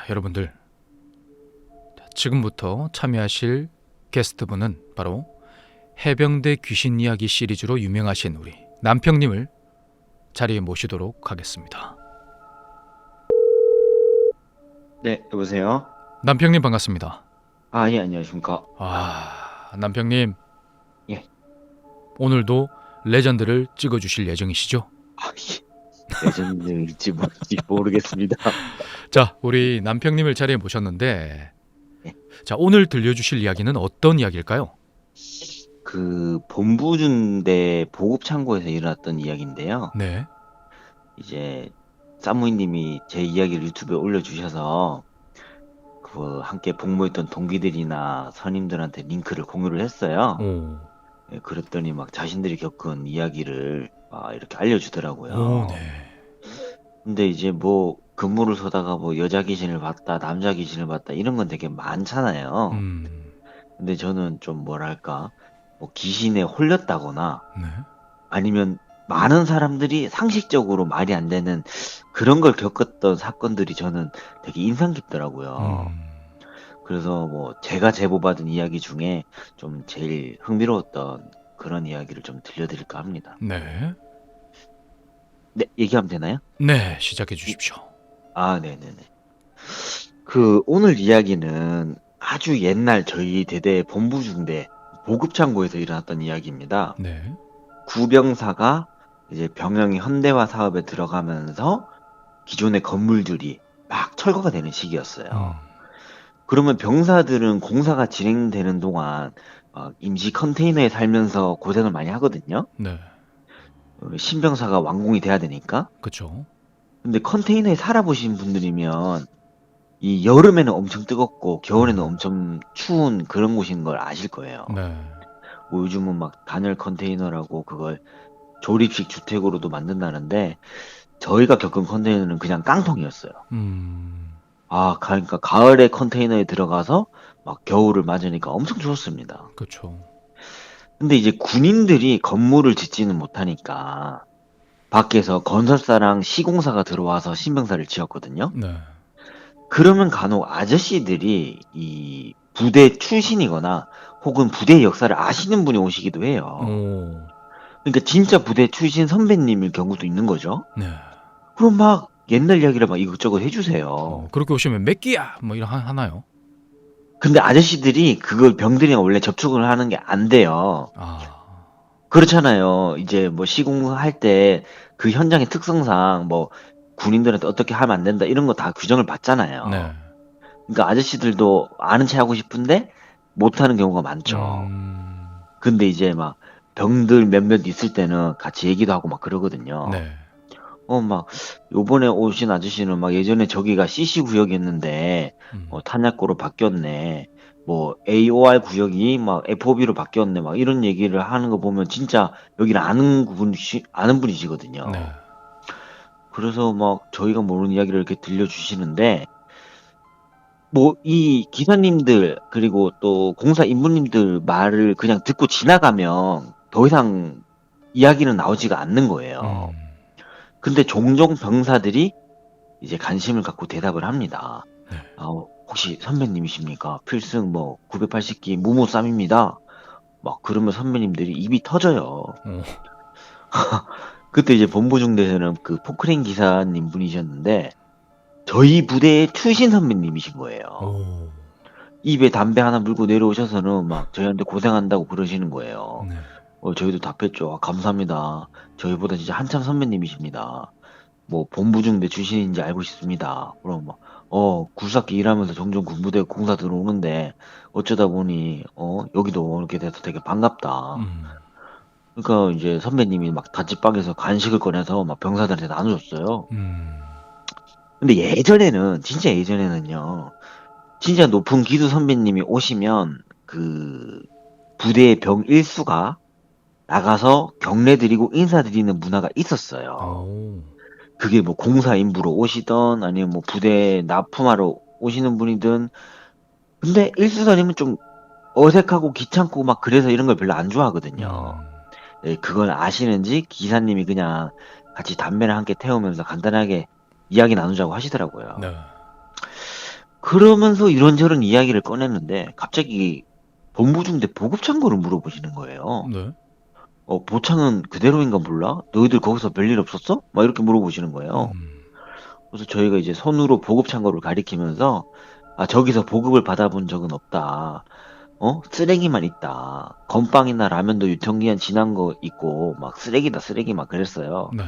자, 여러분들, 지금부터 참여하실 게스트분은 바로 해병대 귀신 이야기 시리즈로 유명하신 우리 남평님을 자리에 모시도록 하겠습니다. 네, 여보세요? 남평님 반갑습니다. 예, 안녕하십니까? 남평님, 예. 오늘도 레전드를 찍어주실 예정이시죠? 예. 레전드일지 뭔지 모르겠습니다. 자, 우리 남평님을 자리에 모셨는데, 예. 자, 오늘 들려주실 이야기는 어떤 이야기일까요? 본부중대 보급창고에서 일어났던 이야기인데요. 네. 이제, 사무이님이 제 이야기를 유튜브에 올려주셔서, 함께 복무했던 동기들이나 선임들한테 링크를 공유를 했어요. 오, 예, 그랬더니 막 자신들이 겪은 이야기를 이렇게 알려주더라고요. 네. 근데 이제 근무를 서다가 여자 귀신을 봤다, 남자 귀신을 봤다, 이런 건 되게 많잖아요. 근데 저는 좀 뭐랄까, 귀신에 홀렸다거나, 네. 아니면 많은 사람들이 상식적으로 말이 안 되는 그런 걸 겪었던 사건들이 저는 되게 인상 깊더라고요. 그래서 제가 제보받은 이야기 중에 좀 제일 흥미로웠던 그런 이야기를 좀 들려드릴까 합니다. 네. 네, 얘기하면 되나요? 네, 시작해 주십시오. 네네네. 오늘 이야기는 아주 옛날 저희 대대 본부중대 보급창고에서 일어났던 이야기입니다. 네. 구병사가 이제 병영이 현대화 사업에 들어가면서 기존의 건물들이 막 철거가 되는 시기였어요. 그러면 병사들은 공사가 진행되는 동안 임시 컨테이너에 살면서 고생을 많이 하거든요. 네. 신병사가 완공이 돼야 되니까. 그렇죠. 근데 컨테이너에 살아보신 분들이면 이 여름에는 엄청 뜨겁고 겨울에는 엄청 추운 그런 곳인 걸 아실 거예요. 네. 요즘은 막 단열 컨테이너라고 그걸 조립식 주택으로도 만든다는데 저희가 겪은 컨테이너는 그냥 깡통이었어요. 그러니까 가을에 컨테이너에 들어가서 막 겨울을 맞으니까 엄청 추웠습니다. 그렇죠. 근데 이제 군인들이 건물을 짓지는 못하니까 밖에서 건설사랑 시공사가 들어와서 신병사를 지었거든요. 네. 그러면 간혹 아저씨들이 이 부대 출신이거나 혹은 부대의 역사를 아시는 분이 오시기도 해요. 오. 그러니까 진짜 부대 출신 선배님일 경우도 있는 거죠. 네. 그럼 막 옛날 이야기를 막 이것저것 해주세요. 그렇게 오시면 몇 끼야? 뭐 이런 하나요? 근데 아저씨들이 그걸 병들이랑 원래 접촉을 하는 게 안 돼요. 아. 그렇잖아요. 이제 시공할 때 그 현장의 특성상 군인들한테 어떻게 하면 안 된다 이런 거 다 규정을 받잖아요. 네. 그러니까 아저씨들도 아는 체 하고 싶은데 못하는 경우가 많죠. 근데 이제 막 병들 몇몇 있을 때는 같이 얘기도 하고 막 그러거든요. 네. 요번에 오신 아저씨는 막 예전에 저기가 CC 구역이었는데 탄약고로 바뀌었네. AOR 구역이 막 FOB로 바뀌었네. 막 이런 얘기를 하는 거 보면 진짜 여기를 아는 분이시거든요. 네. 그래서 막 저희가 모르는 이야기를 이렇게 들려주시는데 이 기사님들 그리고 또 공사 인부님들 말을 그냥 듣고 지나가면 더 이상 이야기는 나오지가 않는 거예요. 근데 종종 병사들이 이제 관심을 갖고 대답을 합니다. 네. 혹시 선배님이십니까? 필승 980기 무모쌈입니다. 막 그러면 선배님들이 입이 터져요. 그때 이제 본부중대에서는 그 포크레인 기사님 분이셨는데 저희 부대의 출신 선배님이신 거예요. 오. 입에 담배 하나 물고 내려오셔서는 막 저희한테 고생한다고 그러시는 거예요. 네. 저희도 답했죠. 감사합니다. 저희보다 진짜 한참 선배님이십니다. 본부중대 출신인지 알고 싶습니다. 그럼 굴삭기 일하면서 종종 군부대 공사 들어오는데 어쩌다 보니 여기도 이렇게 돼서 되게 반갑다. 그러니까 이제 선배님이 막 다찌방에서 간식을 꺼내서 막 병사들한테 나눠줬어요. 근데 진짜 예전에는요, 진짜 높은 기수 선배님이 오시면 그 부대의 병 일수가 나가서 경례 드리고 인사드리는 문화가 있었어요. 그게 공사 인부로 오시던 아니면 부대 납품하러 오시는 분이든. 근데 일수선임은 좀 어색하고 귀찮고 막 그래서 이런 걸 별로 안 좋아하거든요. 그걸 아시는지 기사님이 그냥 같이 담배를 함께 태우면서 간단하게 이야기 나누자고 하시더라고요. 네. 그러면서 이런저런 이야기를 꺼냈는데 갑자기 본부중대 보급창고를 물어보시는 거예요. 네. 보창은 그대로인가 몰라? 너희들 거기서 별일 없었어? 막 이렇게 물어보시는 거예요. 음. 그래서 저희가 이제 손으로 보급창고를 가리키면서 저기서 보급을 받아본 적은 없다. 쓰레기만 있다. 건빵이나 라면도 유통기한 지난 거 있고 막 쓰레기다 쓰레기 막 그랬어요. 네.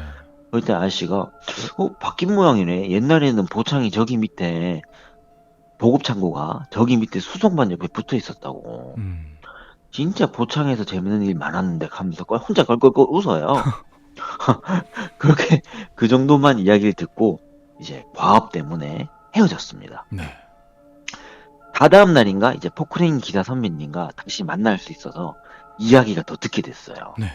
그때 아저씨가 바뀐 모양이네. 옛날에는 보창이 저기 밑에 보급창고가 저기 밑에 수송반 옆에 붙어 있었다고. 음. 진짜 보창에서 재밌는 일 많았는데 하면서 혼자 껄껄껄 웃어요. 그렇게 그 정도만 이야기를 듣고 이제 과업 때문에 헤어졌습니다. 네. 다다음 날인가 이제 포크레인 기사 선배님과 다시 만날 수 있어서 이야기가 더 듣게 됐어요. 네.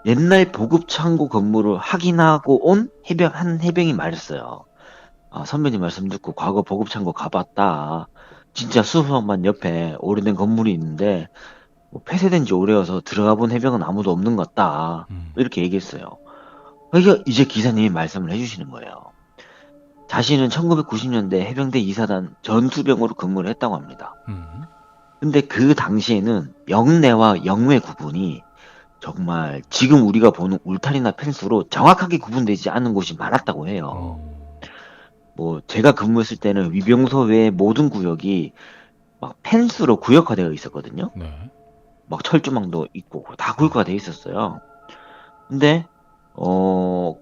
옛날 보급창고 건물을 확인하고 온 한 해병이 말했어요. 선배님 말씀 듣고 과거 보급창고 가봤다. 진짜 수소방관 옆에 오래된 건물이 있는데 뭐 폐쇄된 지 오래여서 들어가 본 해병은 아무도 없는 것 같다. 음. 이렇게 얘기했어요. 그러니까 이제 기사님이 말씀을 해주시는 거예요. 자신은 1990년대 해병대 이사단 전투병으로 근무를 했다고 합니다. 음. 근데 그 당시에는 영내와 영외 구분이 정말 지금 우리가 보는 울타리나 펜스로 정확하게 구분되지 않은 곳이 많았다고 해요. 어. 뭐 제가 근무했을 때는 위병소 외의 모든 구역이 막 펜스로 구역화되어 있었거든요. 네. 막 철조망도 있고 다 구역화되어 있었어요. 근데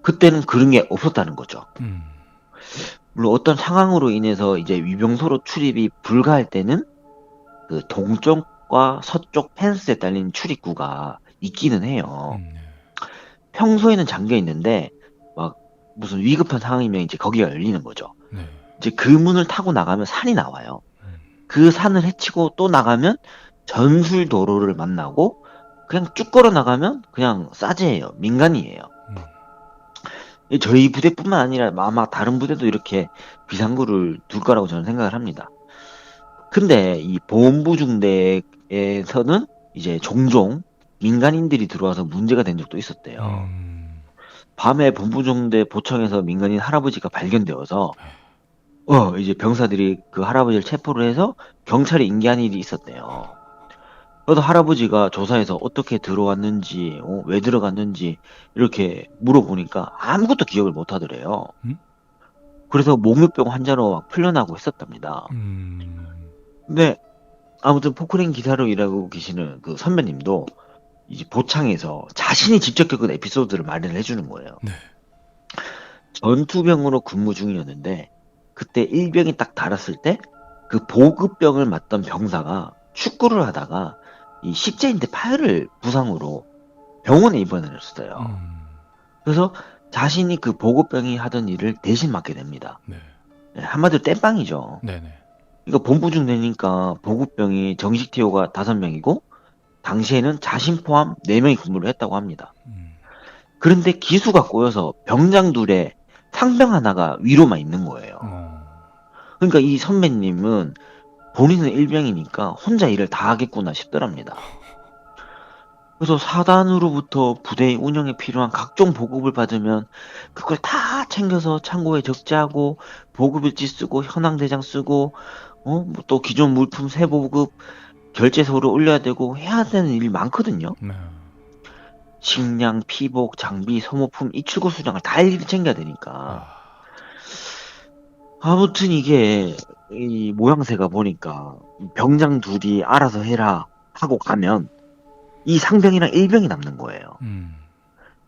그때는 그런 게 없었다는 거죠. 음. 물론 어떤 상황으로 인해서 이제 위병소로 출입이 불가할 때는 그 동쪽과 서쪽 펜스에 딸린 출입구가 있기는 해요. 네. 평소에는 잠겨 있는데 막 무슨 위급한 상황이면 이제 거기가 열리는 거죠. 네. 이제 그 문을 타고 나가면 산이 나와요. 음. 그 산을 헤치고 또 나가면 전술 도로를 만나고 그냥 쭉 걸어 나가면 그냥 싸제예요. 민간이에요. 음. 저희 부대뿐만 아니라 아마 다른 부대도 이렇게 비상구를 둘 거라고 저는 생각을 합니다. 근데 이 보훈부 중대에서는 이제 종종 민간인들이 들어와서 문제가 된 적도 있었대요. 음. 밤에 본부 중대 보청에서 민간인 할아버지가 발견되어서 이제 병사들이 그 할아버지를 체포를 해서 경찰에 인계한 일이 있었대요. 그래서 할아버지가 조사해서 어떻게 들어왔는지, 왜 들어갔는지 이렇게 물어보니까 아무것도 기억을 못 하더래요. 음? 그래서 몽유병 환자로 막 풀려나고 했었답니다. 음. 근데 아무튼 포크레인 기사로 일하고 계시는 그 선배님도 이제 보창에서 자신이 직접 겪은 에피소드를 말을 해주는 거예요. 네. 전투병으로 근무 중이었는데 그때 일병이 딱 달았을 때 그 보급병을 맞던 병사가 축구를 하다가 이 십자인대 파열을 부상으로 병원에 입원을 했어요. 음. 그래서 자신이 그 보급병이 하던 일을 대신 맡게 됩니다. 네. 한마디로 땜빵이죠. 네네. 이거 본부중 되니까 보급병이 정식 TO가 5명이고 당시에는 자신 포함 4명이 근무를 했다고 합니다. 음. 그런데 기수가 꼬여서 병장 둘에 상병 하나가 위로만 있는 거예요. 그러니까 이 선배님은 본인은 일병이니까 혼자 일을 다 하겠구나 싶더랍니다. 그래서 사단으로부터 부대 운영에 필요한 각종 보급을 받으면 그걸 다 챙겨서 창고에 적재하고 보급일지 쓰고 현황 대장 쓰고 뭐또 기존 물품 세보급 결제서를 올려야 되고 해야 되는 일이 많거든요. 네. 식량, 피복, 장비, 소모품, 이출고 수량을 다 일일이 챙겨야 되니까. 아. 아무튼 이게 이 모양새가 보니까 병장 둘이 알아서 해라 하고 가면 이 상병이랑 일병이 남는 거예요. 음.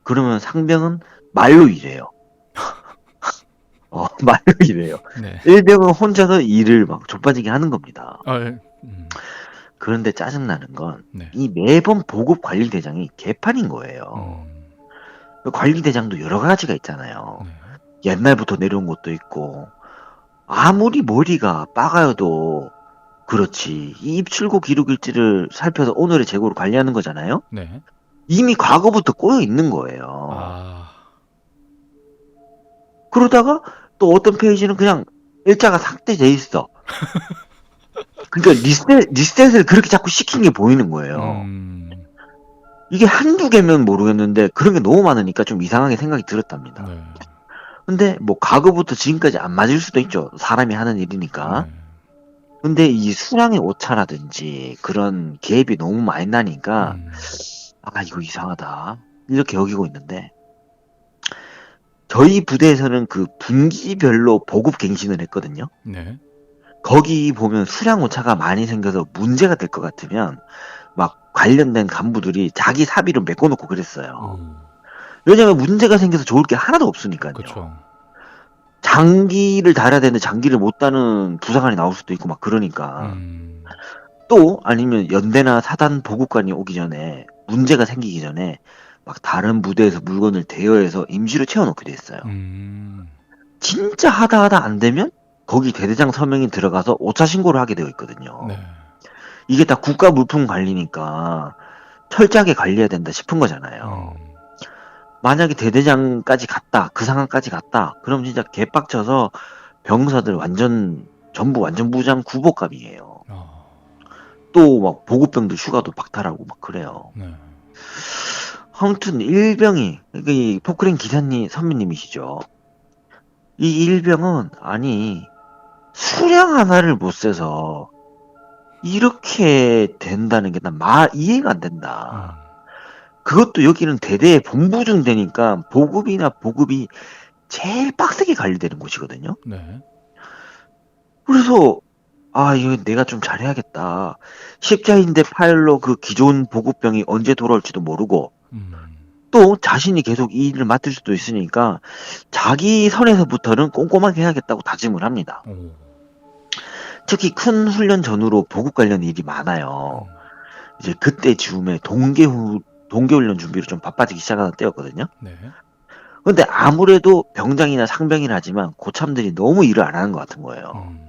그러면 상병은 말로 일해요. 말로 일해요. 네. 일병은 혼자서 일을 막 좆빠지게 하는 겁니다. 예. 그런데 짜증나는 건 네. 이 매번 보급 관리대장이 개판인 거예요. 그 관리대장도 여러 가지가 있잖아요. 네. 옛날부터 내려온 것도 있고 아무리 머리가 빠가여도 그렇지 이 입출고 기록 일지를 살펴서 오늘의 재고를 관리하는 거잖아요. 네. 이미 과거부터 꼬여 있는 거예요. 아. 그러다가 또 어떤 페이지는 그냥 일자가 삭제돼 있어. 그러니까 리셋을 그렇게 자꾸 시킨 게 보이는 거예요. 이게 한두 개면 모르겠는데 그런 게 너무 많으니까 좀 이상하게 생각이 들었답니다. 네. 근데 뭐 과거부터 지금까지 안 맞을 수도 있죠. 사람이 하는 일이니까. 네. 근데 이 수량의 오차라든지 그런 갭이 너무 많이 나니까 음. 아 이거 이상하다 이렇게 여기고 있는데 저희 부대에서는 그 분기별로 보급 갱신을 했거든요. 네. 거기 보면 수량 오차가 많이 생겨서 문제가 될 것 같으면 막 관련된 간부들이 자기 사비를 메꿔놓고 그랬어요. 오. 왜냐면 문제가 생겨서 좋을 게 하나도 없으니까요. 그쵸. 장기를 달아야 되는데 장기를 못 다는 부사관이 나올 수도 있고 막 그러니까. 음. 또 아니면 연대나 사단 보급관이 오기 전에 문제가 생기기 전에 막 다른 부대에서 물건을 대여해서 임시로 채워놓기도 했어요. 음. 진짜 하다 안 되면 거기 대대장 서명이 들어가서 오차 신고를 하게 되어 있거든요. 네. 이게 다 국가 물품 관리니까 철저하게 관리해야 된다 싶은 거잖아요. 음. 만약에 대대장까지 갔다, 그 상황까지 갔다, 그럼 진짜 개빡쳐서 병사들 전부 완전 무장 구복감이에요. 아. 또 막 보급병들 휴가도 박탈하고 막 그래요. 네. 아무튼 일병이, 이 포크레인 기사님 선배님이시죠. 이 일병은 아니 수량 하나를 못 세서 이렇게 된다는 게 난 이해가 안 된다. 음. 그것도 여기는 대대 본부중 되니까 보급이나 보급이 제일 빡세게 관리되는 곳이거든요. 네. 그래서 아 이거 내가 좀 잘해야겠다. 십자인대 파일로 그 기존 보급병이 언제 돌아올지도 모르고 음. 또 자신이 계속 이 일을 맡을 수도 있으니까 자기 선에서부터는 꼼꼼하게 해야겠다고 다짐을 합니다. 오. 특히 큰 훈련 전후로 보급 관련 일이 많아요. 음. 이제 그때 즈음에 동계훈련 준비로 좀 바빠지기 시작하는 때였거든요. 네. 근데 아무래도 병장이나 상병이라 하지만 고참들이 너무 일을 안 하는 것 같은 거예요. 음.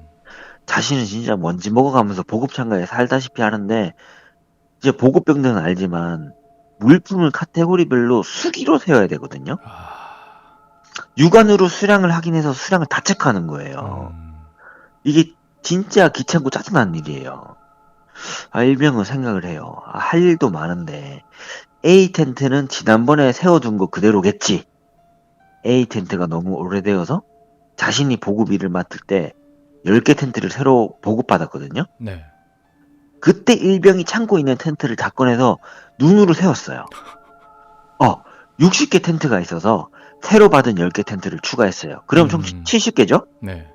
자신은 진짜 먼지 먹어가면서 보급 창가에 살다시피 하는데 이제 보급병들은 알지만 물품을 카테고리별로 수기로 세워야 되거든요. 아. 육안으로 수량을 확인해서 수량을 다 체크하는 거예요. 음. 이게 진짜 귀찮고 짜증나는 일이에요. 아, 일병은 생각을 해요. 아, 할 일도 많은데 A 텐트는 지난번에 세워둔 거 그대로겠지. A 텐트가 너무 오래되어서 자신이 보급 일을 맡을 때 10개 텐트를 새로 보급받았거든요. 네. 그때 일병이 창고에 있는 텐트를 다 꺼내서 눈으로 세웠어요. 60개 텐트가 있어서 새로 받은 10개 텐트를 추가했어요. 그럼 총 70개죠? 네.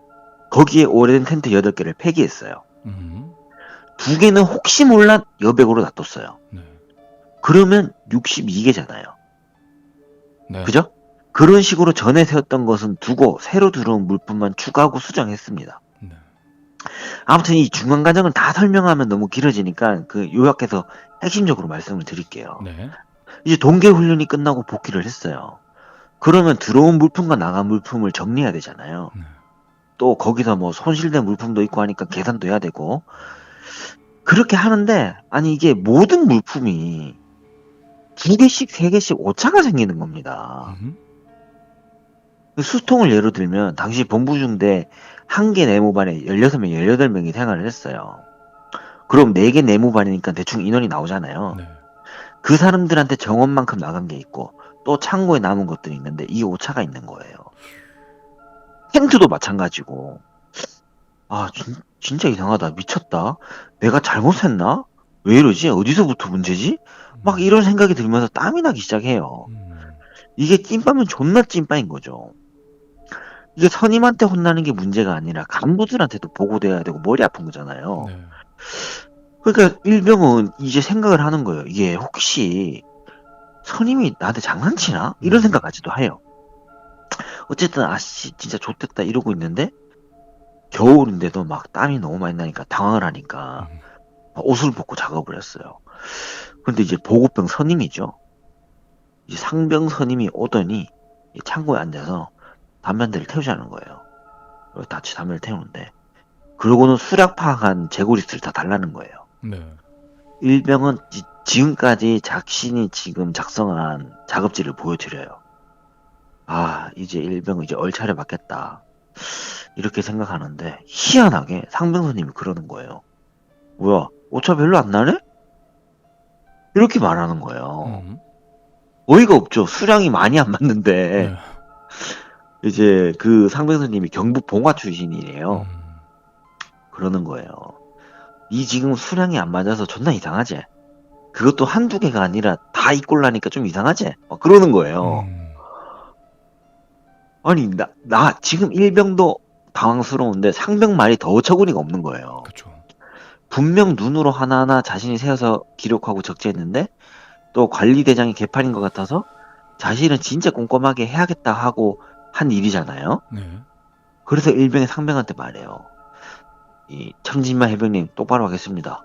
거기에 오래된 텐트 8개를 폐기했어요. 음. 2개는 혹시 몰라 여백으로 놔뒀어요. 네. 그러면 62개잖아요. 네. 그죠? 그런 식으로 전에 세웠던 것은 두고 새로 들어온 물품만 추가하고 수정했습니다. 네. 아무튼 이 중간 과정을 다 설명하면 너무 길어지니까 그 요약해서 핵심적으로 말씀을 드릴게요. 네. 이제 동계 훈련이 끝나고 복귀를 했어요. 그러면 들어온 물품과 나간 물품을 정리해야 되잖아요. 네. 또 거기서 뭐 손실된 물품도 있고 하니까 계산도 해야 되고 그렇게 하는데 아니 이게 모든 물품이 2개씩 3개씩 오차가 생기는 겁니다. 음. 수통을 예로 들면 당시 본부중대 1개 내무반에 16명, 18명이 생활을 했어요. 그럼 4개 내무반이니까 대충 인원이 나오잖아요. 네. 그 사람들한테 정원만큼 나간 게 있고 또 창고에 남은 것들이 있는데 이 오차가 있는 거예요. 텐트도 마찬가지고 아 진짜 이상하다 미쳤다 내가 잘못했나? 왜 이러지? 어디서부터 문제지? 막 이런 생각이 들면서 땀이 나기 시작해요. 이게 찐빠면 존나 찐빠인 거죠. 이게 선임한테 혼나는 게 문제가 아니라 간부들한테도 보고돼야 되고 머리 아픈 거잖아요. 네. 그러니까 일병은 이제 생각을 하는 거예요. 이게 혹시 선임이 나한테 장난치나? 이런 생각까지도 해요. 어쨌든 아씨 진짜 좋댔다 이러고 있는데 겨울인데도 막 땀이 너무 많이 나니까 당황을 하니까 막 옷을 벗고 작업을 했어요. 근데 이제 보급병 선임이죠. 이제 상병 선임이 오더니 이 창고에 앉아서 담배 한 대를 태우자는 거예요. 같이 담배를 태우는데 그러고는 수량 파악한 재고 리스트를 다 달라는 거예요. 네. 일병은 지금까지 자신이 지금 작성한 작업지를 보여드려요. 아 이제 일병은 이제 얼차려 맞겠다 이렇게 생각하는데 희한하게 상병선님이 그러는 거예요. 뭐야 오차 별로 안 나네? 이렇게 말하는 거예요. 어이가 없죠. 수량이 많이 안 맞는데 네. 이제 그 상병사님이 경북 봉화 출신이래요. 음. 그러는 거예요. 니 지금 수량이 안 맞아서 존나 이상하지? 그것도 한두 개가 아니라 다 이꼴라니까 좀 이상하지? 막 그러는 거예요. 음. 아니, 나 지금 일병도 당황스러운데 상병 말이 더 어처구니가 없는 거예요. 그쵸. 분명 눈으로 하나하나 자신이 세워서 기록하고 적재했는데 또 관리대장이 개판인 것 같아서 자신은 진짜 꼼꼼하게 해야겠다 하고 한 일이잖아요. 네. 그래서 일병이 상병한테 말해요. 이 천진만 해병님 똑바로 하겠습니다.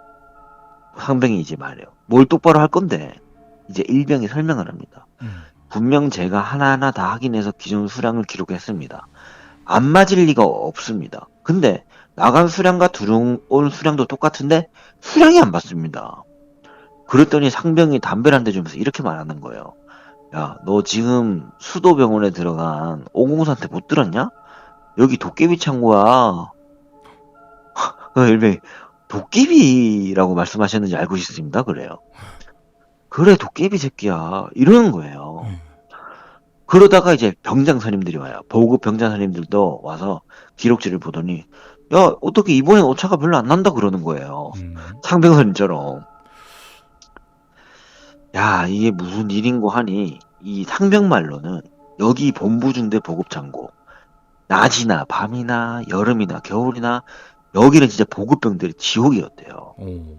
상병이 이제 말해요. 뭘 똑바로 할 건데? 이제 일병이 설명을 합니다. 음. 분명 제가 하나하나 다 확인해서 기존 수량을 기록했습니다. 안 맞을 리가 없습니다. 근데 나간 수량과 들어온 수량도 똑같은데 수량이 안 맞습니다. 그랬더니 상병이 담배를 한 대 주면서 이렇게 말하는 거예요. 야, 너 지금 수도병원에 들어간 오공사한테 못 들었냐? 여기 도깨비 창고야. 일병이 도깨비라고 말씀하셨는지 알고 싶습니다. 그래요. 그래, 도깨비 새끼야. 이러는 거예요. 음. 그러다가 이제 병장 선임들이 와요. 보급 병장 선임들도 와서 기록지를 보더니 야, 어떻게 이번엔 오차가 별로 안 난다 그러는 거예요. 음. 상병 선임처럼. 야, 이게 무슨 일인고 하니 이 상병 말로는 여기 본부중대 보급창고 낮이나 밤이나 여름이나 겨울이나 여기는 진짜 보급병들의 지옥이었대요. 오.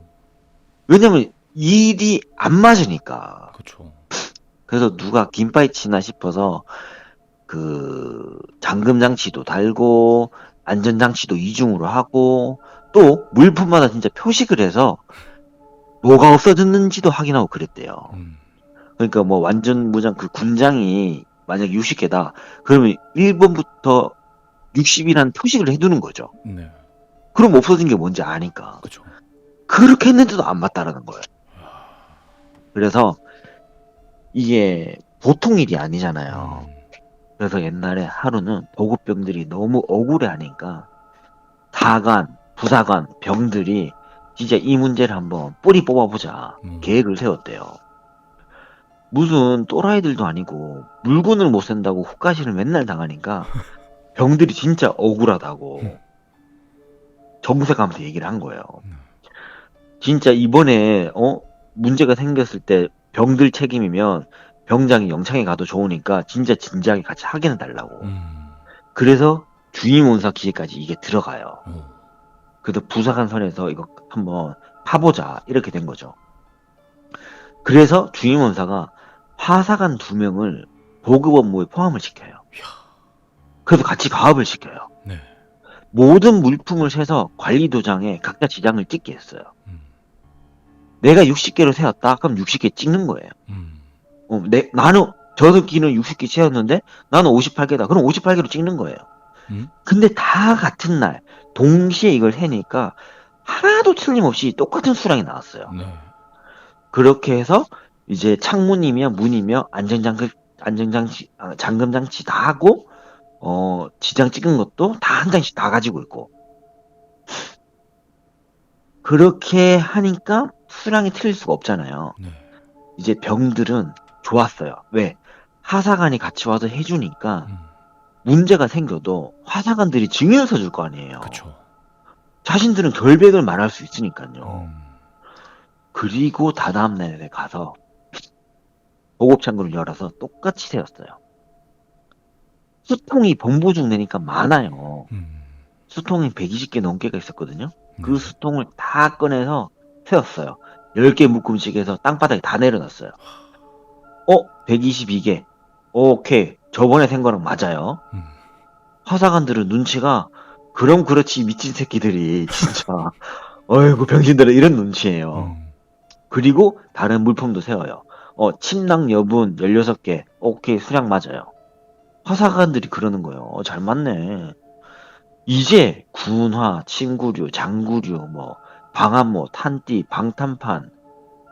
왜냐면 일이 안 맞으니까. 그쵸. 그래서 누가 긴바이 치나 싶어서 그 잠금 장치도 달고 안전 장치도 이중으로 하고 또 물품마다 진짜 표식을 해서 뭐가 없어졌는지도 확인하고 그랬대요. 음. 그러니까 뭐 완전 무장 그 군장이 만약 60개다. 그러면 1번부터 60이라는 표식을 해두는 거죠. 네. 그럼 없어진 게 뭔지 아니까. 그쵸. 그렇게 했는데도 안 맞다라는 거예요. 그래서 이게 보통 일이 아니잖아요. 음. 그래서 옛날에 하루는 보급병들이 너무 억울해하니까 사관, 부사관, 병들이 진짜 이 문제를 한번 뿌리 뽑아보자 계획을 세웠대요. 무슨 또라이들도 아니고 물건을 못 쓴다고 훅가시를 맨날 당하니까 병들이 진짜 억울하다고 정색하면서 얘기를 한 거예요. 진짜 이번에 문제가 생겼을 때 병들 책임이면 병장이 영창에 가도 좋으니까 진짜 진지하게 같이 확인해 달라고. 그래서 주임원사 기회까지 이게 들어가요. 그래서 부사관 선에서 이거 한번 파보자 이렇게 된 거죠. 그래서 주임원사가 화사관 2명을 보급 업무에 포함을 시켜요. 그래서 같이 가업을 시켜요. 네. 모든 물품을 세서 관리도장에 각자 지장을 찍게 했어요. 내가 60개로 세웠다? 그럼 60개 찍는 거예요. 나는 저들끼리는 60개 세웠는데 나는 58개다. 그럼 58개로 찍는 거예요. 근데 다 같은 날 동시에 이걸 해니까 하나도 틀림없이 똑같은 수량이 나왔어요. 네. 그렇게 해서 이제 창문이며 문이며 잠금장치 다 하고 지장 찍은 것도 다 한 장씩 다 가지고 있고 그렇게 하니까 수량이 틀릴 수가 없잖아요. 네. 이제 병들은 좋았어요. 왜? 하사관이 같이 와서 해주니까 문제가 생겨도 화사관들이 증인을 서줄 거 아니에요. 그쵸. 자신들은 결백을 말할 수 있으니까요. 그리고 다다음 날에 가서 보급창고를 열어서 똑같이 세웠어요. 수통이 본부중 내니까 많아요. 수통이 120개 넘게가 있었거든요. 그 수통을 다 꺼내서 세웠어요. 10개 묶음씩 해서 땅바닥에 다 내려놨어요. 122개. 오케이. 저번에 센 거랑 맞아요. 화사관들은 눈치가 그럼 그렇지 미친 새끼들이 진짜 어이구 병신들은 이런 눈치예요. 그리고 다른 물품도 세워요. 침낭 여분 16개. 오케이 수량 맞아요. 화사관들이 그러는 거예요. 잘 맞네. 이제 군화, 침구류, 장구류, 뭐 방한모, 탄띠, 방탄판,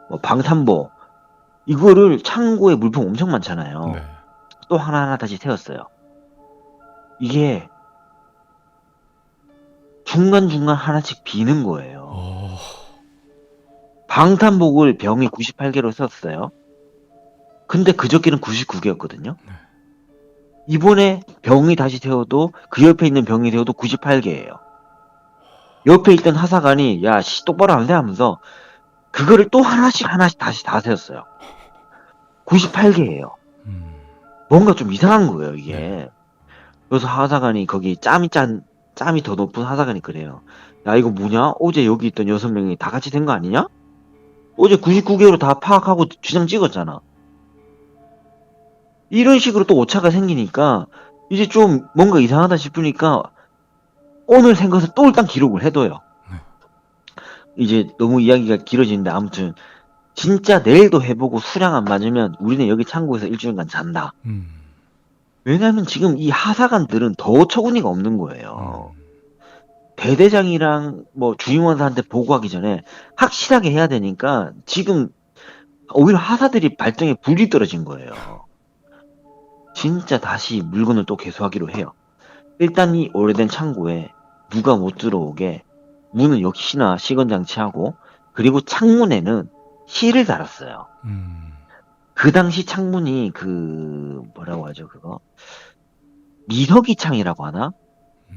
뭐 방탄보 이거를 창고에 물품 엄청 많잖아요. 네. 또 하나하나 다시 세웠어요. 이게 중간중간 하나씩 비는 거예요. 방탄복을 병이 98개로 썼어요. 근데 그저께는 99개였거든요. 이번에 병이 다시 세워도 그 옆에 있는 병이 세워도 98개예요. 옆에 있던 하사관이 야, 씨, 똑바로 안 돼 하면서 그거를 또 하나씩 다시 다 세웠어요. 98개예요. 뭔가 좀 이상한 거예요, 이게. 네. 그래서 하사관이 거기 짬이 더 높은 하사관이 그래요. 야, 이거 뭐냐? 어제 여기 있던 6명이 다 같이 된 거 아니냐? 어제 99개로 다 파악하고 주장 찍었잖아. 이런 식으로 또 오차가 생기니까 이제 좀 뭔가 이상하다 싶으니까 오늘 생각해서 또 일단 기록을 해둬요. 네. 이제 너무 이야기가 길어지는데 아무튼 진짜 내일도 해보고 수량 안 맞으면 우리는 여기 창고에서 일주일간 잔다. 왜냐면 지금 이 하사관들은 더 어처구니가 없는 거예요. 대대장이랑 뭐 주임원사한테 보고하기 전에 확실하게 해야 되니까 지금 오히려 하사들이 발등에 불이 떨어진 거예요. 진짜 다시 물건을 또 개수하기로 해요. 일단 이 오래된 창고에 누가 못 들어오게 문은 역시나 시건장치하고 그리고 창문에는 실을 달았어요. 그 당시 창문이 그 뭐라고 하죠 그거 미석이 창이라고 하나?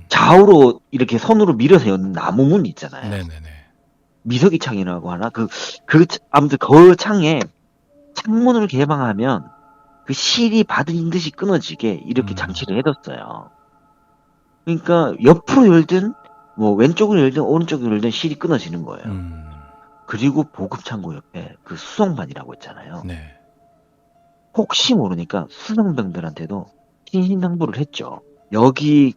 좌우로 이렇게 손으로 밀어서 여는 나무 문 있잖아요. 네네네. 미석이 창이라고 하나? 아무튼 그 창에 창문을 개방하면 그 실이 받은 듯이 끊어지게 이렇게 장치를 해뒀어요. 그러니까 옆으로 열든 뭐 왼쪽으로 열든 오른쪽으로 열든 실이 끊어지는 거예요. 그리고 보급 창고 옆에 그 수송반이라고 있잖아요. 네. 혹시 모르니까 수송병들한테도 신신당부를 했죠. 여기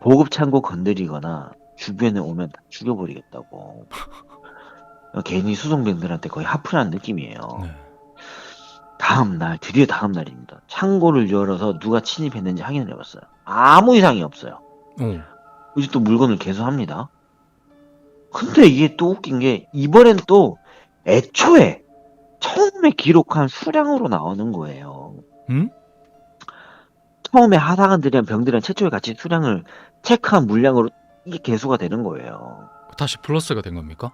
보급 창고 건드리거나 주변에 오면 다 죽여버리겠다고. 괜히 수송병들한테 거의 하프라는 느낌이에요. 네. 드디어 다음 날입니다. 창고를 열어서 누가 침입했는지 확인을 해봤어요. 아무 이상이 없어요. 이제 또 물건을 개수합니다. 근데 이게 또 웃긴 게 이번엔 또 애초에 처음에 기록한 수량으로 나오는 거예요. 처음에 하사관들이랑 병들이랑 최초에 같이 수량을 체크한 물량으로 이게 개수가 되는 거예요. 다시 플러스가 된 겁니까?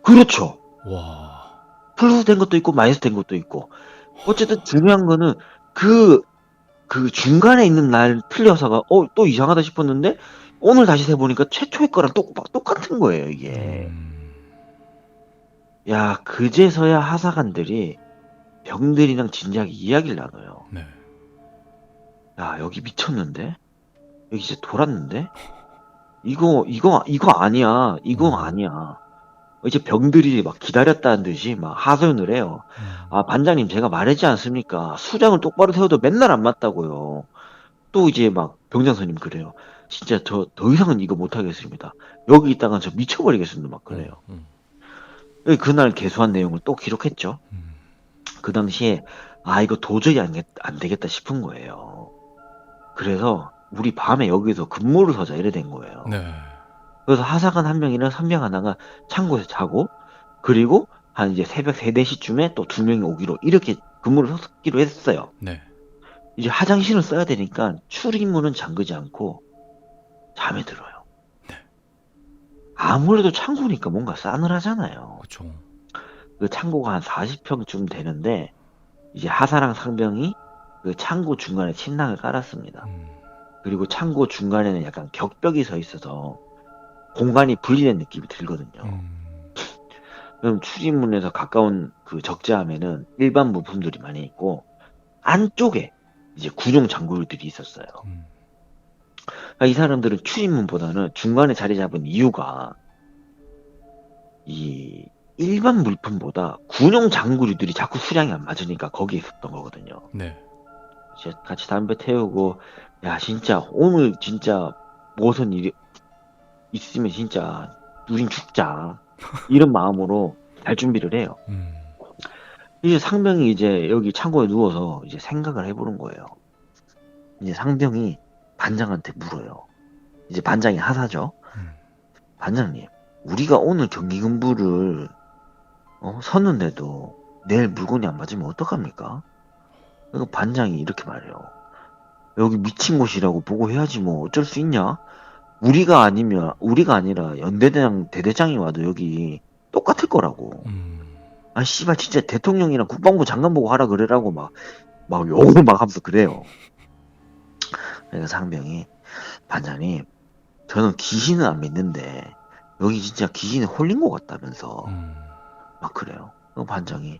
그렇죠. 와. 플러스 된 것도 있고 마이너스 된 것도 있고. 어쨌든 중요한 거는 그 중간에 있는 날 틀려서가 또 이상하다 싶었는데 오늘 다시 세보니까 최초의 거랑 똑같은 거예요 이게. 야, 그제서야 하사관들이 병들이랑 진작에 이야기를 나눠요. 네. 야, 여기 미쳤는데? 여기 진짜 돌았는데? 이거 아니야. 이거 아니야. 이제 병들이 막 기다렸다는 듯이 막 하소연을 해요. 아, 반장님, 제가 말했지 않습니까? 수량을 똑바로 세워도 맨날 안 맞다고요. 또 이제 막 병장선님 그래요. 진짜 저 더 이상은 이거 못하겠습니다. 여기 있다가 저 미쳐버리겠습니다. 막 그래요. 그날 개수한 내용을 또 기록했죠. 그 당시에 이거 도저히 안 되겠다 싶은 거예요. 그래서 우리 밤에 여기서 근무를 서자 이래 된 거예요. 네. 그래서 하사관 한 명이랑 3명 하나가 창고에서 자고 그리고 한 이제 새벽 3, 4시쯤에 또 2명이 오기로 이렇게 근무를 섞기로 했어요. 네. 이제 화장실을 써야 되니까 출입문은 잠그지 않고 잠에 들어요. 네. 아무래도 창고니까 뭔가 싸늘하잖아요. 그렇죠. 그 창고가 한 40평쯤 되는데 이제 하사랑 상병이 그 창고 중간에 침낭을 깔았습니다. 그리고 창고 중간에는 약간 격벽이 서 있어서 공간이 분리된 느낌이 들거든요. 그럼 출입문에서 가까운 그 적재함에는 일반 부품들이 많이 있고 안쪽에 이제 구종 장구들이 있었어요. 그러니까 이 사람들은 출입문보다는 중간에 자리 잡은 이유가 이 일반 물품보다 군용 장구류들이 자꾸 수량이 안 맞으니까 거기에 있었던 거거든요. 네. 이제 같이 담배 태우고 야 진짜 오늘 진짜 무슨 일이 있으면 진짜 우린 죽자 이런 마음으로 잘 준비를 해요. 이제 상병이 이제 여기 창고에 누워서 이제 생각을 해보는 거예요. 이제 상병이 반장한테 물어요. 이제 반장이 하사죠. 반장님, 우리가 오늘 경기근부를 섰는데도 내일 물건이 안 맞으면 어떡합니까? 그러니까 반장이 이렇게 말해요. 여기 미친 곳이라고 보고해야지 뭐 어쩔 수 있냐? 우리가 아니라 연대장 대대장이 와도 여기 똑같을 거라고. 아 씨발 진짜 대통령이랑 국방부 장관 보고 하라 그래라고 막 욕을 막 하면서 그래요. 그러니까 상병이 반장님, 저는 귀신은 안 믿는데 여기 진짜 귀신에 홀린 것 같다면서 음. 막 그래요. 그 반장이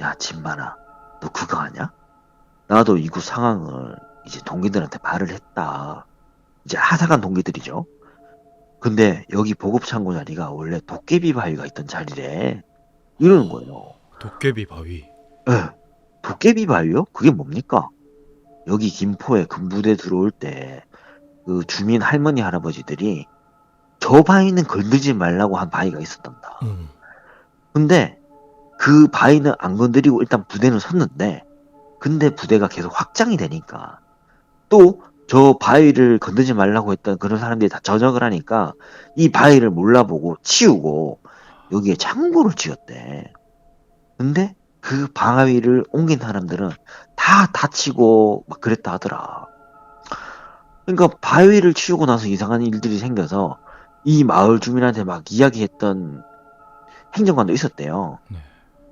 야 진만아, 너 그거 아냐? 나도 이곳 상황을 이제 동기들한테 말을 했다. 이제 하사관 동기들이죠. 근데 여기 보급창고 자리가 원래 도깨비 바위가 있던 자리래. 이러는 거예요. 도깨비 바위. 예, 도깨비 바위요? 그게 뭡니까? 여기 김포에 군부대 들어올 때 그 주민 할머니 할아버지들이 저 바위는 건들지 말라고 한 바위가 있었단다. 음. 근데 그 바위는 안 건드리고 일단 부대는 섰는데, 근데 부대가 계속 확장이 되니까 또 저 바위를 건드지 말라고 했던 그런 사람들이 다 전역을 하니까 이 바위를 몰라보고 치우고 여기에 창고를 지었대. 근데 그 바위를 옮긴 사람들은 다 다치고 막 그랬다 하더라. 그러니까 바위를 치우고 나서 이상한 일들이 생겨서 이 마을 주민한테 막 이야기했던 행정관도 있었대요. 네.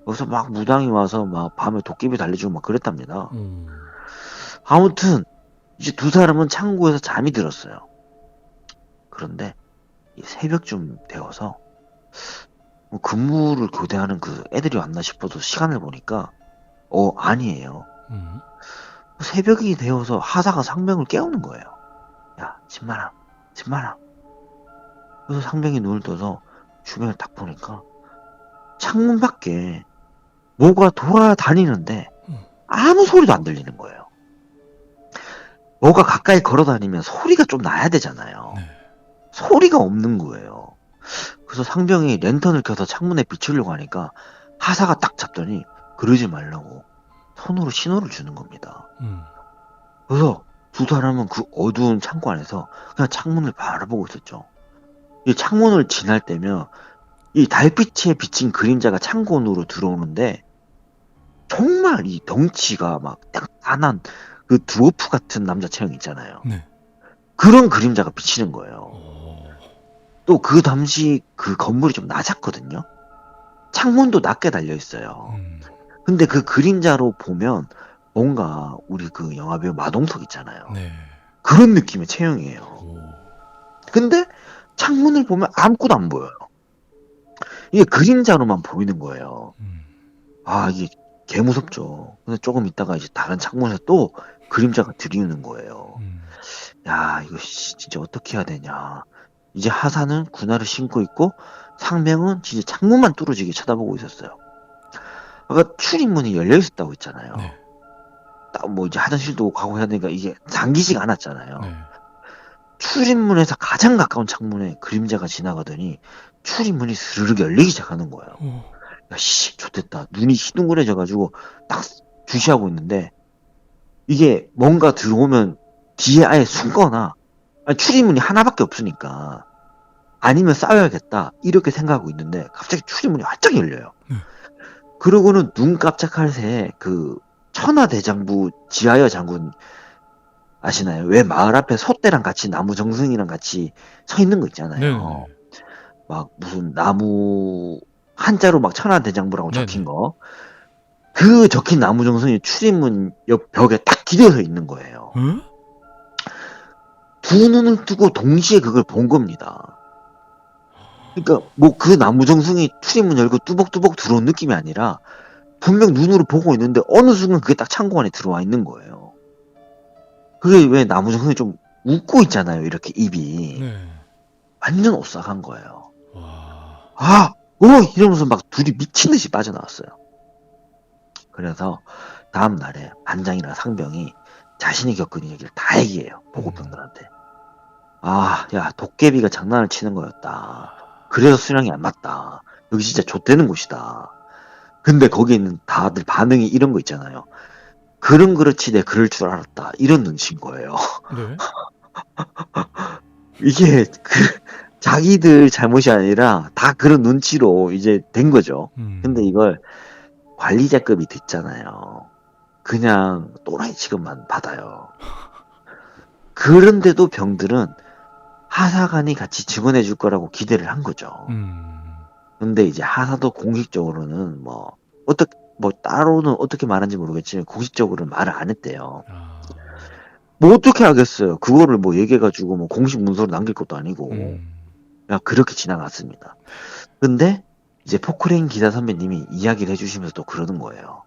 그래서 막 무당이 와서 막 밤에 도깨비 달래주고 막 그랬답니다. 음. 아무튼 이제 두 사람은 창고에서 잠이 들었어요. 그런데 이 새벽쯤 되어서 뭐 근무를 교대하는 그 애들이 왔나 싶어서 시간을 보니까 아니에요. 음. 새벽이 되어서 하사가 상병을 깨우는 거예요. 야 진마라, 진마라. 그래서 상병이 눈을 떠서 주변을 딱 보니까 창문 밖에 뭐가 돌아다니는데 음. 아무 소리도 안 들리는 거예요. 뭐가 가까이 걸어다니면 소리가 좀 나야 되잖아요. 네. 소리가 없는 거예요. 그래서 상병이 랜턴을 켜서 창문에 비추려고 하니까 하사가 딱 잡더니 그러지 말라고 손으로 신호를 주는 겁니다. 음. 그래서 두 사람은 그 어두운 창고 안에서 그냥 창문을 바라보고 있었죠. 이 창문을 지날 때면 이 달빛에 비친 그림자가 창고 안으로 들어오는데 정말 이 덩치가 막 단단한 그 드워프 같은 남자 체형 있잖아요. 네. 그런 그림자가 비치는 거예요. 오. 또 그 당시 그 건물이 좀 낮았거든요. 창문도 낮게 달려 있어요. 음. 근데 그 그림자로 보면 뭔가 우리 그 영화배우 마동석 있잖아요. 네. 그런 느낌의 체형이에요. 오. 근데 창문을 보면 아무것도 안 보여요. 이게 그림자로만 보이는 거예요. 음. 아, 이게 개 무섭죠. 근데 조금 있다가 이제 다른 창문에서 또 그림자가 들이우는 거예요. 음. 야, 이거 진짜 어떻게 해야 되냐. 이제 하사는 군화를 신고 있고 상병은 진짜 창문만 뚫어지게 쳐다보고 있었어요. 그러니까 출입문이 열려 있었다고 했잖아요. 네. 딱 뭐 이제 화장실도 가고 해야 되니까 이게 잠기지가 않았잖아요. 네. 출입문에서 가장 가까운 창문에 그림자가 지나가더니 출입문이 스르륵 열리기 시작하는 거예요. 오. 야, 씨, 좋됐다. 눈이 희둥그레져가지고 딱 주시하고 있는데 이게 뭔가 들어오면 뒤에 아예 숨거나 아니, 출입문이 하나밖에 없으니까 아니면 싸워야겠다 이렇게 생각하고 있는데 갑자기 출입문이 활짝 열려요. 그러고는 눈 깜짝할 새에 그 천하대장부 지하여 장군 아시나요? 왜 마을 앞에 소떼랑 같이 나무 정승이랑 같이 서 있는 거 있잖아요. 네네. 막 무슨 나무 한자로 막 천하대장부라고 네네. 적힌 거. 그 적힌 나무 정승이 출입문 옆 벽에 딱 기대서 있는 거예요. 응? 두 눈을 뜨고 동시에 그걸 본 겁니다. 그러니까 뭐 그 나무 정승이 출입문 열고 뚜벅뚜벅 들어온 느낌이 아니라 분명 눈으로 보고 있는데 어느 순간 그게 딱 창고 안에 들어와 있는 거예요. 그게 왜 나무 정승이 좀 웃고 있잖아요. 이렇게 입이. 네. 완전 오싹한 거예요. 와. 이러면서 막 둘이 미친 듯이 빠져나왔어요. 그래서 다음 날에 반장이랑 상병이 자신이 겪은 얘기를 다 얘기해요. 보급병들한테. 야, 도깨비가 장난을 치는 거였다. 그래서 수량이 안 맞다. 여기 진짜 좆되는 곳이다. 근데 거기 있는 다들 반응이 이런 거 있잖아요. 그런 그렇지 내 그럴 줄 알았다. 이런 눈치인 거예요. 네. 이게 자기들 잘못이 아니라 다 그런 눈치로 이제 된 거죠. 근데 이걸 관리자급이 됐잖아요. 그냥 또라이 취급만 받아요. 그런데도 병들은 하사관이 같이 증언해 줄 거라고 기대를 한 거죠. 근데 이제 하사도 공식적으로는 뭐 따로는 어떻게 말한지 모르겠지만 공식적으로는 말을 안 했대요. 아. 뭐 어떻게 하겠어요. 그거를 뭐 얘기해가지고 뭐 공식 문서로 남길 것도 아니고 그냥 그렇게 지나갔습니다. 근데 이제 포크레인 기사 선배님이 이야기를 해주시면서 또 그러는 거예요.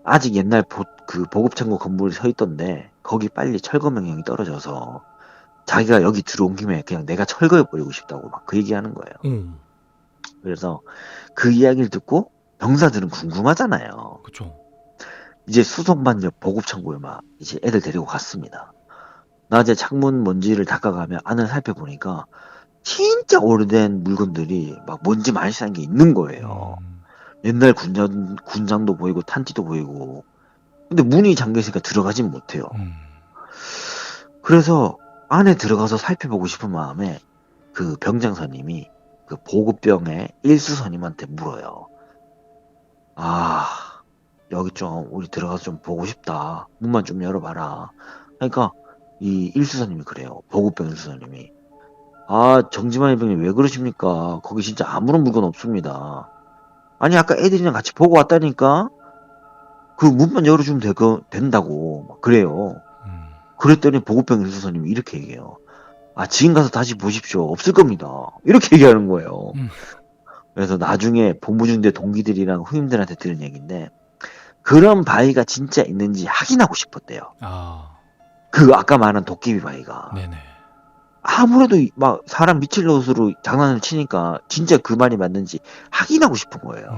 아직 옛날 그 보급창고 건물이 서 있던데 거기 빨리 철거 명령이 떨어져서 자기가 여기 들어온 김에 그냥 내가 철거해버리고 싶다고 막 그 얘기하는 거예요. 그래서 그 이야기를 듣고 병사들은 궁금하잖아요. 그쵸. 이제 수송반 옆 보급창고에 막 이제 애들 데리고 갔습니다. 낮에 창문 먼지를 닦아가며 안을 살펴보니까 진짜 오래된 물건들이 막 먼지 많이 쌓인 게 있는 거예요. 옛날 군장도 보이고 탄지도 보이고. 근데 문이 잠겨 있으니까 들어가진 못해요. 그래서 안에 들어가서 살펴보고 싶은 마음에 그 병장선임이 그 보급병의 일수선임한테 물어요. 아, 여기 좀 우리 들어가서 좀 보고 싶다. 문만 좀 열어봐라. 그러니까 이 일수선임이 그래요. 보급병 일수선임이. 아, 정지만이 병님 왜 그러십니까? 거기 진짜 아무런 물건 없습니다. 아니, 아까 애들이랑 같이 보고 왔다니까? 그 문만 열어주면 된다고. 막 그래요. 그랬더니 보급병 일수선임이 이렇게 얘기해요. 아, 지금 가서 다시 보십시오. 없을 겁니다. 이렇게 얘기하는 거예요. 그래서 나중에 본부중대 동기들이랑 후임들한테 들은 얘기인데, 그런 바위가 진짜 있는지 확인하고 싶었대요. 그 아까 말한 도깨비 바위가. 네네. 아무래도 막 사람 미칠 노릇으로 장난을 치니까 진짜 그 말이 맞는지 확인하고 싶은 거예요.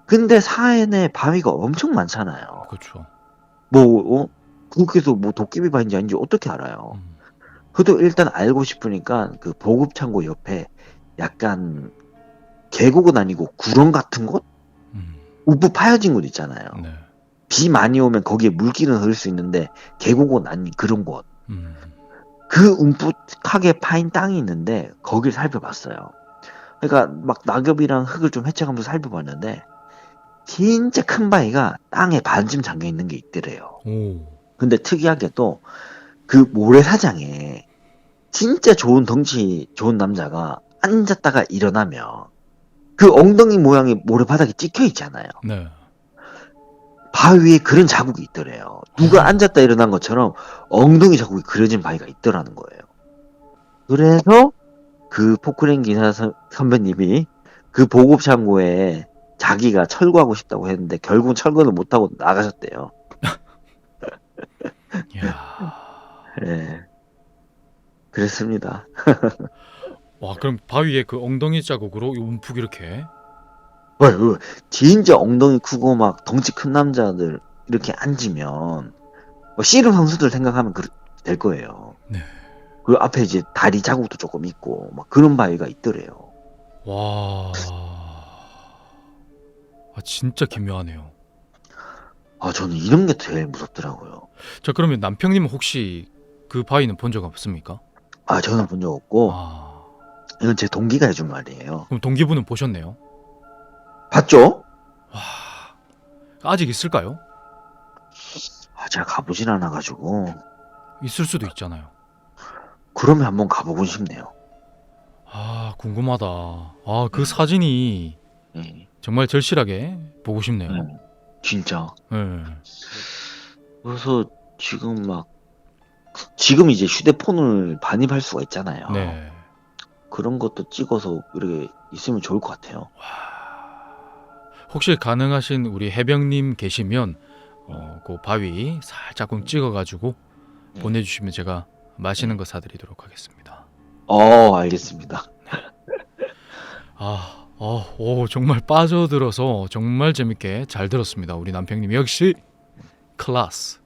근데 사엔에 바위가 엄청 많잖아요. 그렇죠. 뭐, 그렇게해서 뭐 도깨비 바위인지 아닌지 어떻게 알아요? 그래도 일단 알고 싶으니까 그 보급창고 옆에 약간 계곡은 아니고 구렁 같은 곳? 우프 파여진 곳 있잖아요. 네. 비 많이 오면 거기에 물기는 흐를 수 있는데 계곡은 아닌 그런 곳. 그 움푹하게 파인 땅이 있는데 거길 살펴봤어요. 그러니까 막 낙엽이랑 흙을 좀 헤쳐가면서 살펴봤는데 진짜 큰 바위가 땅에 반쯤 잠겨 있는 게 있더래요. 근데 특이하게도 그 모래사장에 진짜 좋은 덩치 좋은 남자가 앉았다가 일어나면 그 엉덩이 모양의 모래바닥에 찍혀 있잖아요. 네. 바위 위에 그런 자국이 있더래요. 누가 앉았다 일어난 것처럼 엉덩이 자국이 그려진 바위가 있더라는 거예요. 그래서 그 포크레인 기사 선배님이 그 보급창고에 자기가 철거하고 싶다고 했는데 결국 철거는 못하고 나가셨대요. 이야. 네. 그랬습니다. 와, 그럼 바위에 그 엉덩이 자국으로 움푹 이렇게. 진짜 엉덩이 크고 막 덩치 큰 남자들 이렇게 앉으면 뭐 씨름 선수들 생각하면 될 거예요. 네. 그 앞에 이제 다리 자국도 조금 있고 막 그런 바위가 있더래요. 와. 아, 진짜 기묘하네요. 아, 저는 이런 게 제일 무섭더라고요. 자, 그러면 남평님은 혹시 그 바위는 본 적 없습니까? 아, 저는 본 적 없고 아, 이건 제 동기가 해준 말이에요. 그럼 동기분은 보셨네요. 봤죠? 와, 아직 있을까요? 아, 제가 가보진 않아가지고 있을 수도 있잖아요. 그러면 한번 가보고 싶네요. 아, 궁금하다. 아, 그 사진이 네. 정말 절실하게 보고 싶네요. 진짜. 네. 그래서 지금 이제 휴대폰을 반입할 수가 있잖아요. 네. 그런 것도 찍어서 이렇게 있으면 좋을 것 같아요. 혹시 가능하신 우리 해병님 계시면 그 바위 살짝쿵 찍어가지고 보내주시면 제가 맛있는 거 사드리도록 하겠습니다. 알겠습니다. 정말 빠져들어서 정말 재밌게 잘 들었습니다. 우리 남평님 역시 클래스.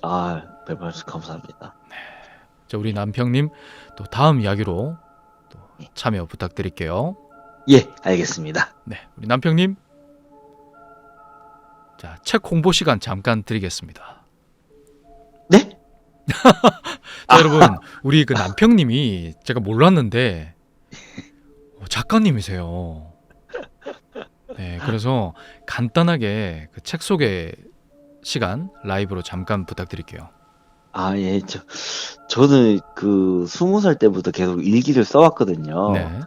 별 말씀 감사합니다. 자, 우리 남평님 또 다음 이야기로 또 참여 부탁드릴게요. 예, 알겠습니다. 네, 우리 남평님. 자, 책 홍보 시간 잠깐 드리겠습니다. 네? 자, 여러분, 우리 그 남평님이 제가 몰랐는데 작가님이세요. 네, 그래서 간단하게 그 책 소개 시간 라이브로 잠깐 부탁드릴게요. 예, 저는 그 20살 때부터 계속 일기를 써왔거든요. 네.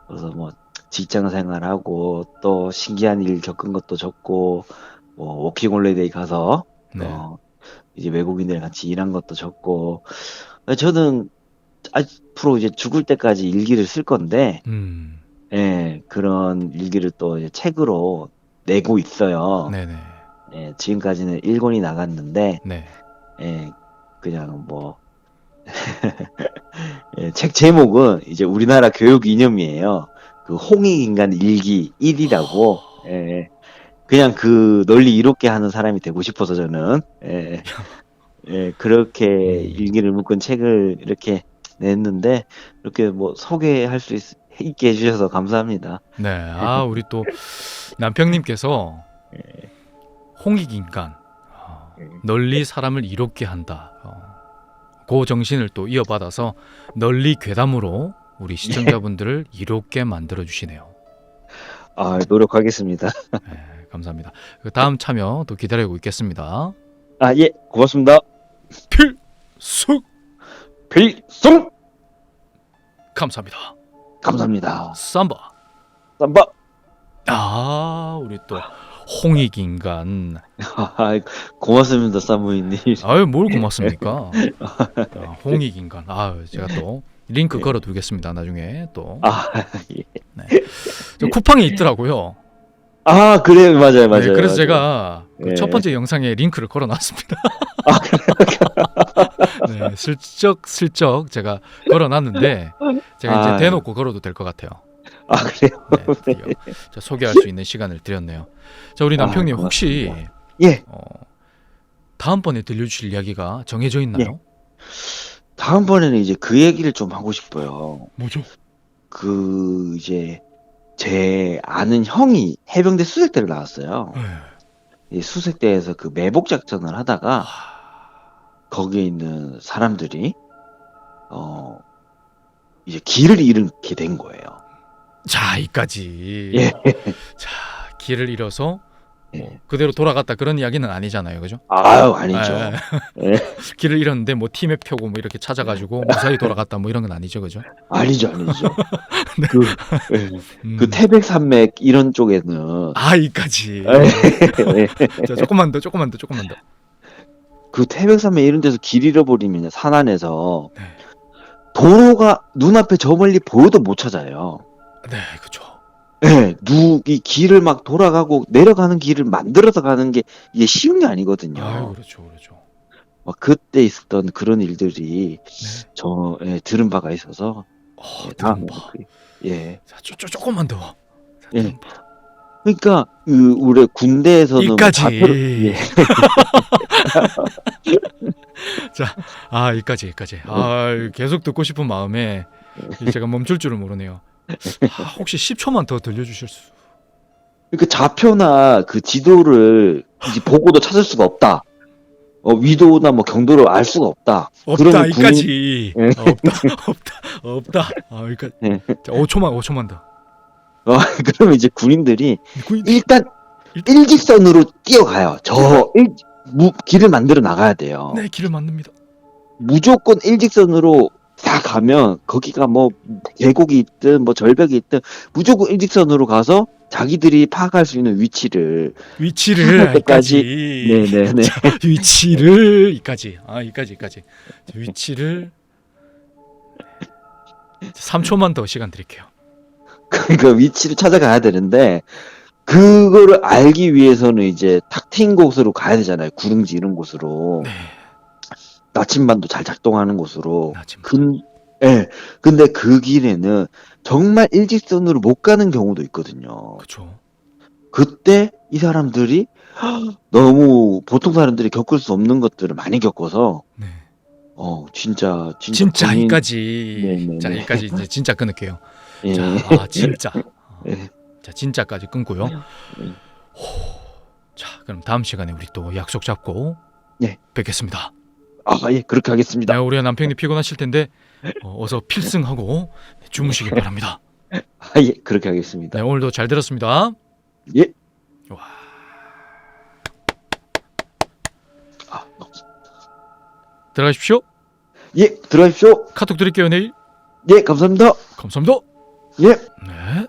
그래서 뭐 직장 생활하고 또 신기한 일 겪은 것도 적고 뭐 워킹 홀리데이 가서 네. 이제 외국인들 같이 일한 것도 적고, 저는 앞으로 이제 죽을 때까지 일기를 쓸 건데, 예, 그런 일기를 또 이제 책으로 내고 있어요. 네네. 예, 지금까지는 1권이 나갔는데, 네. 예, 그냥 뭐, 예, 책 제목은 이제 우리나라 교육 이념이에요. 그 홍익인간 일기 1이라고, 예, 그냥 그 널리 이롭게 하는 사람이 되고 싶어서 저는, 예, 예, 그렇게 일기를 묶은 책을 이렇게 냈는데, 이렇게 뭐 소개할 수 있게 해주셔서 감사합니다. 네. 아, 우리 또 남평님께서 홍익인간, 널리 사람을 이롭게 한다. 그 정신을 또 이어받아서 널리 괴담으로 우리 시청자분들을 이롭게 만들어 주시네요. 아, 노력하겠습니다. 네, 감사합니다. 그 다음 참여 또 기다리고 있겠습니다. 아, 예, 고맙습니다. 필숙 필승! 감사합니다. 감사합니다. 삼바. 쌈바! 아, 우리 또 홍익인간. 아, 고맙습니다, 사무이님. 아유, 뭘 고맙습니까? 홍익인간. 아, 제가 또 링크 네. 걸어두겠습니다. 나중에 또. 아, 예. 네. 저 쿠팡이 있더라고요. 아, 그래요, 맞아요, 맞아요. 네, 그래서 맞아요. 제가 그 네. 첫 번째 영상에 링크를 걸어놨습니다. 네, 슬쩍 제가 걸어놨는데 제가 이제 아, 대놓고 걸어도 될 것 같아요. 아, 그래요? 네, 드디어 자, 소개할 수 있는 시간을 드렸네요. 자, 우리 아, 남평님 혹시 고맙습니다. 예, 다음번에 들려주실 이야기가 정해져 있나요? 다음번에는 이제 그 얘기를 좀 하고 싶어요. 뭐죠? 그, 이제, 제 아는 형이 해병대 수색대를 나왔어요. 네. 이 수색대에서 그 매복 작전을 하다가 아, 거기에 있는 사람들이, 이제 길을 잃게 된 거예요. 자, 이까지. 예. 자, 길을 잃어서 예. 뭐 그대로 돌아갔다 그런 이야기는 아니잖아요, 그죠? 아유, 아니죠. 예, 예. 길을 잃었는데 뭐 팀에 펴고 뭐 이렇게 찾아가지고 무사히 돌아갔다 뭐 이런 건 아니죠, 그죠? 아니죠, 아니죠. 네. 예. 음. 그 태백산맥 이런 쪽에는, 아, 이까지. 예. 자, 조금만 더. 그 태백산맥 이런 데서 길 잃어버리면 산 안에서 네. 도로가 눈앞에 저 멀리 보여도 못 찾아요. 네, 그죠. 예, 이 길을 막 돌아가고 내려가는 길을 만들어서 가는 게 이게 쉬운 게 아니거든요. 아유, 그렇죠. 막 그때 있었던 그런 일들이 네. 저 들은 바가 있어서 다음에 들은 바. 예. 자, 조금만 더. 자, 예. 들은 바. 그러니까 그 우리 군대에서는 뭐 이까지. 예. 자, 아, 이까지. 아, 계속 듣고 싶은 마음에 제가 멈출 줄은 모르네요. 아, 혹시 10초만 더 들려주실 수? 그러니까 좌표나 그 지도를 이제 보고도 찾을 수가 없다. 위도나 뭐 경도를 알 수가 없다. 없다, 그러면 이까지. 예. 없다. 아, 그러니까 예. 자, 5초만 더. 그러면 이제 군인들이 군인- 일단 일직선으로 뛰어가요. 길을 만들어 나가야 돼요. 네, 길을 만듭니다. 무조건 일직선으로 다 가면 거기가 뭐 계곡이 있든 뭐 절벽이 있든 무조건 일직선으로 가서 자기들이 파악할 수 있는 위치를 위치를 이까지. 네네네. 위치를 이까지. 아, 이까지. 자, 위치를 3초만 더 시간 드릴게요. 그 위치를 찾아가야 되는데 그거를 알기 위해서는 이제 탁 트인 곳으로 가야 되잖아요. 구릉지 이런 곳으로 네. 나침반도 잘 작동하는 곳으로. 나 지금 예. 근데 그 길에는 정말 일직선으로 못 가는 경우도 있거든요. 그렇죠. 그때 이 사람들이 너무 보통 사람들이 겪을 수 없는 것들을 많이 겪어서 네. 진짜 본인- 이까지. 네네네. 자, 여기까지 이제 진짜 끊을게요. 예. 자, 진짜. 예. 자, 진짜까지 끊고요. 예. 자, 그럼 다음 시간에 우리 또 약속 잡고 예. 뵙겠습니다. 예, 그렇게 하겠습니다. 네, 우리 남편이 피곤하실 텐데 어서 필승하고 주무시기 바랍니다. 예, 그렇게 하겠습니다. 네, 오늘도 잘 들었습니다. 예. 와. 들어가십시오. 예, 들어가십시오. 카톡 드릴게요, 내일. 예, 감사합니다. 감사합니다. 예. 네.